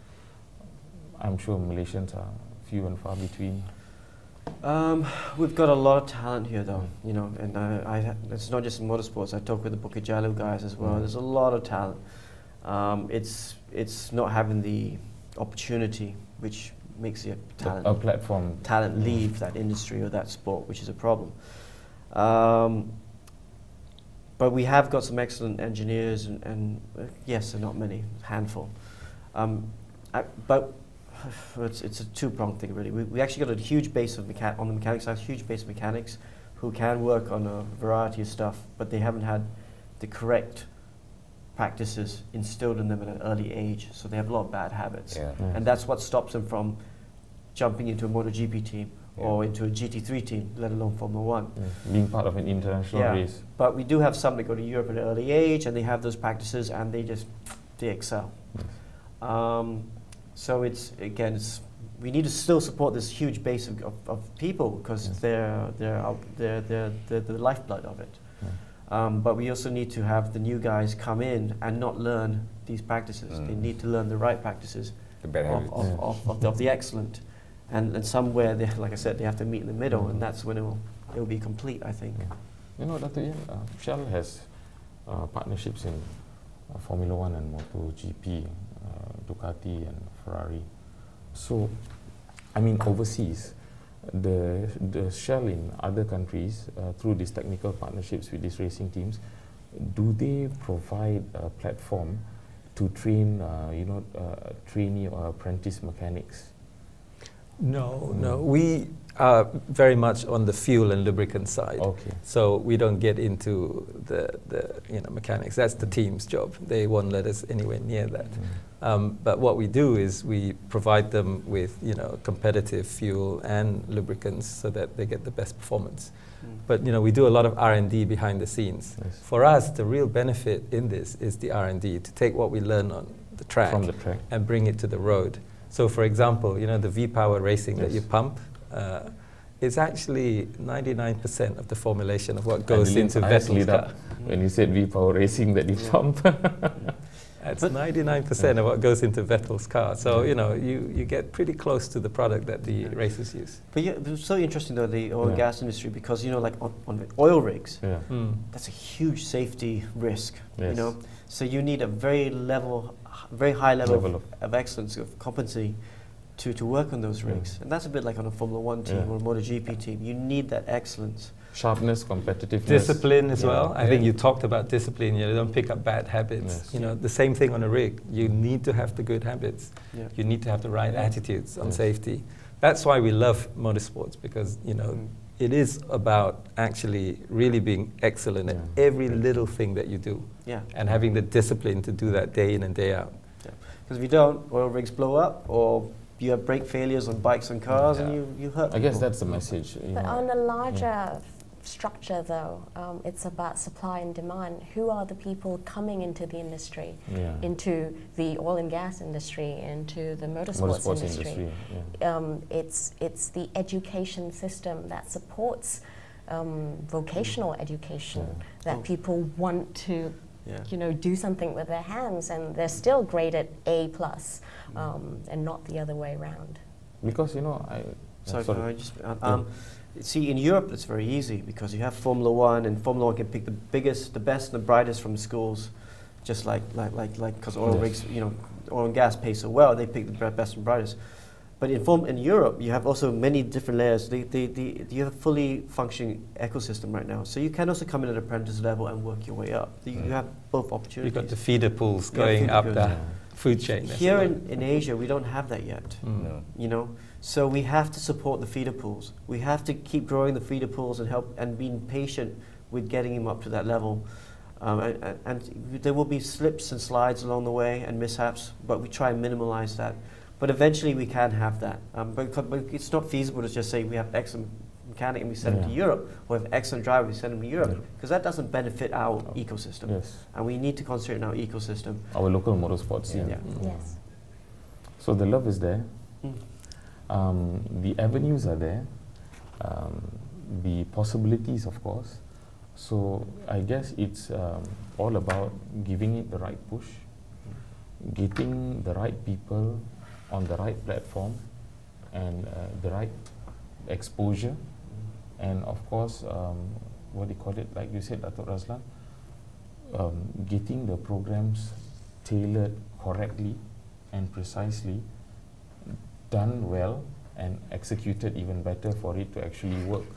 I'm sure Malaysians are few and far between. We've got a lot of talent here, though. You know, and it's not just in motorsports. I talk with the Bukit Jalil guys as well. There's a lot of talent. It's not having the opportunity, which makes the A platform. talent leave that industry or that sport, which is a problem. But we have got some excellent engineers, and yes, they're not many, handful. But it's a two-pronged thing, really. We actually got a huge base of on the mechanics side, huge base of mechanics who can work on a variety of stuff, but they haven't had the correct practices instilled in them at an early age, so they have a lot of bad habits. Yeah. Yes. And that's what stops them from jumping into a MotoGP team or into a GT3 team, let alone Formula One. Being part of an international race. But we do have some that go to Europe at an early age, and they have those practices, and they excel. Yes. So we need to still support this huge base of people, because they're the lifeblood of it. But we also need to have the new guys come in and not learn these practices. They need to learn the right practices of the excellent. And somewhere, like I said, they have to meet in the middle, and that's when it will be complete, I think. You know, Dr. Ian, Shell has partnerships in Formula One and MotoGP, Ducati and Ferrari. So, I mean, overseas, the Shell in other countries, through these technical partnerships with these racing teams, do they provide a platform to train, trainee or apprentice mechanics? No. We are very much on the fuel and lubricant side. Okay. So we don't get into the mechanics. That's the team's job. They won't let us anywhere near that. But what we do is we provide them with competitive fuel and lubricants so that they get the best performance. But we do a lot of R&D behind the scenes. Yes. For us, the real benefit in this is the R&D, to take what we learn on the track, From the track. and bring it to the road. So for example, the V-Power racing that you pump, it's actually 99% of the formulation of what goes into Vettel's car. When you said V-Power racing that you pump. It's 99% of what goes into Vettel's car. So, you get pretty close to the product that the racers use. But it's so interesting, though, the oil and gas industry, because, like on the oil rigs, that's a huge safety risk, Yes. So you need a very high level of excellence, of competency, to work on those rigs. And that's a bit like on a Formula 1 team or a MotoGP team. You need that excellence. Sharpness, competitiveness. Discipline as well. I think you talked about discipline. You don't pick up bad habits. Yes. You know, the same thing on a rig. You need to have the good habits. You need to have the right attitudes on safety. That's why we love motorsports, because, you know, it is about actually really being excellent at every little thing that you do. And having the discipline to do that day in and day out. Because if you don't, oil rigs blow up, or you have brake failures on bikes and cars, and you hurt people. I guess that's the message. But on a larger structure, though, it's about supply and demand. Who are the people coming into the industry, into the oil and gas industry, into the motorsports industry? It's the education system that supports vocational education, that people want to you know, do something with their hands, and they're still graded A+, and not the other way around. Because, you know, see, in Europe it's very easy, because you have Formula 1, and Formula 1 can pick the biggest, the best and the brightest from schools, just like because oil rigs, you know, oil and gas pay so well, they pick the best and brightest. But in Europe, you have also many different layers. You have a fully functioning ecosystem right now. So you can also come in at apprentice level and work your way up. You have both opportunities. You've got the feeder pools going up the food chain. Here in Asia, we don't have that yet. You know, so we have to support the feeder pools. We have to keep growing the feeder pools and help and being patient with getting them up to that level. And there will be slips and slides along the way and mishaps, but we try and minimize that. But eventually we can have that. But it's not feasible to just say we have excellent mechanic and we send them to Europe, or we have excellent driver, we send them to Europe, because that doesn't benefit our ecosystem. And we need to concentrate on our ecosystem. Our local motorsports scene. Yes. So the love is there. The avenues are there. The possibilities, of course. So I guess it's all about giving it the right push, getting the right people on the right platform, and the right exposure, and of course, what do you call it, like you said, Dato' Razlan, getting the programs tailored correctly and precisely, done well, and executed even better for it to actually work.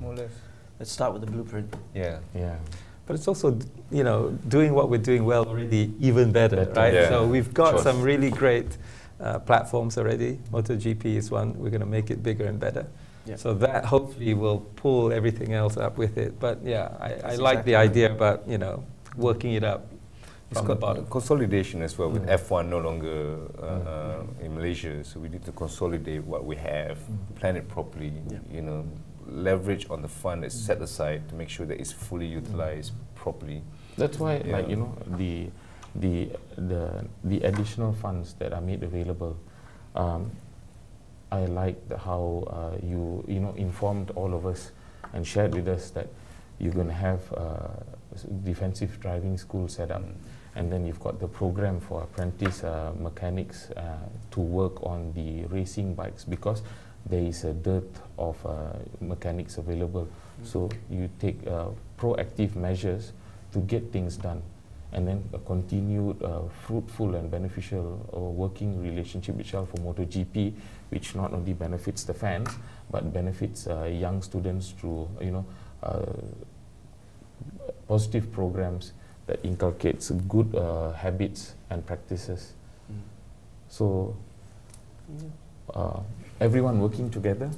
More or less. Let's start with the blueprint. But it's also, you know, doing what we're doing well already even better, right? So we've got some really great platforms already. MotoGP is one. We're going to make it bigger and better. So that hopefully will pull everything else up with it. But yeah, I like the idea about, you know, working it up from the bottom. Consolidation as well, with F1 no longer in Malaysia. So we need to consolidate what we have, plan it properly, you know, leverage on the fund that's set aside to make sure that it's fully utilized properly. That's why, like, you know, the additional funds that are made available, I like how you know, informed all of us and shared with us that you're going to have defensive driving school set up, and then you've got the program for apprentice mechanics to work on the racing bikes, because there is a dearth of mechanics available. So you take proactive measures to get things done, and then a continued fruitful and beneficial working relationship itself for MotoGP, which not only benefits the fans but benefits young students through, you know, positive programs that inculcates good habits and practices. So everyone working together.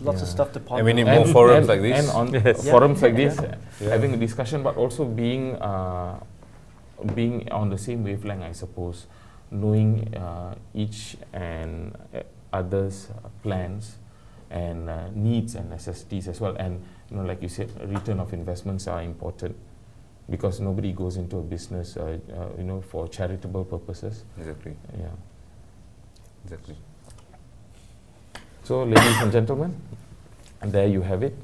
Lots of stuff to ponder. And we need more forums like this. And on forums like this, having a discussion, but also being on the same wavelength, I suppose, knowing each and other's plans and needs and necessities as well. And, you know, like you said, return of investments are important, because nobody goes into a business, you know, for charitable purposes. Exactly. Exactly. So, ladies and gentlemen, and there you have it,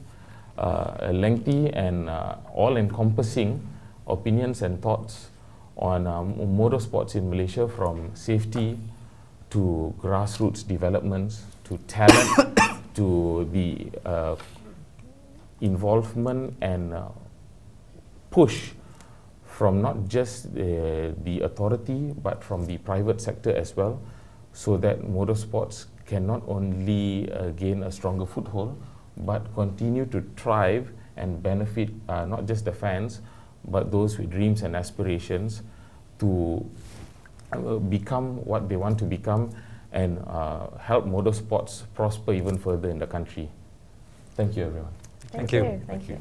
a lengthy and all-encompassing opinions and thoughts on motorsports in Malaysia, from safety to grassroots developments to talent to the involvement and push from not just the authority but from the private sector as well, so that motorsports can not only gain a stronger foothold, but continue to thrive and benefit not just the fans, but those with dreams and aspirations to become what they want to become and help motorsports prosper even further in the country. Thank you, everyone. Thank you. Thank you.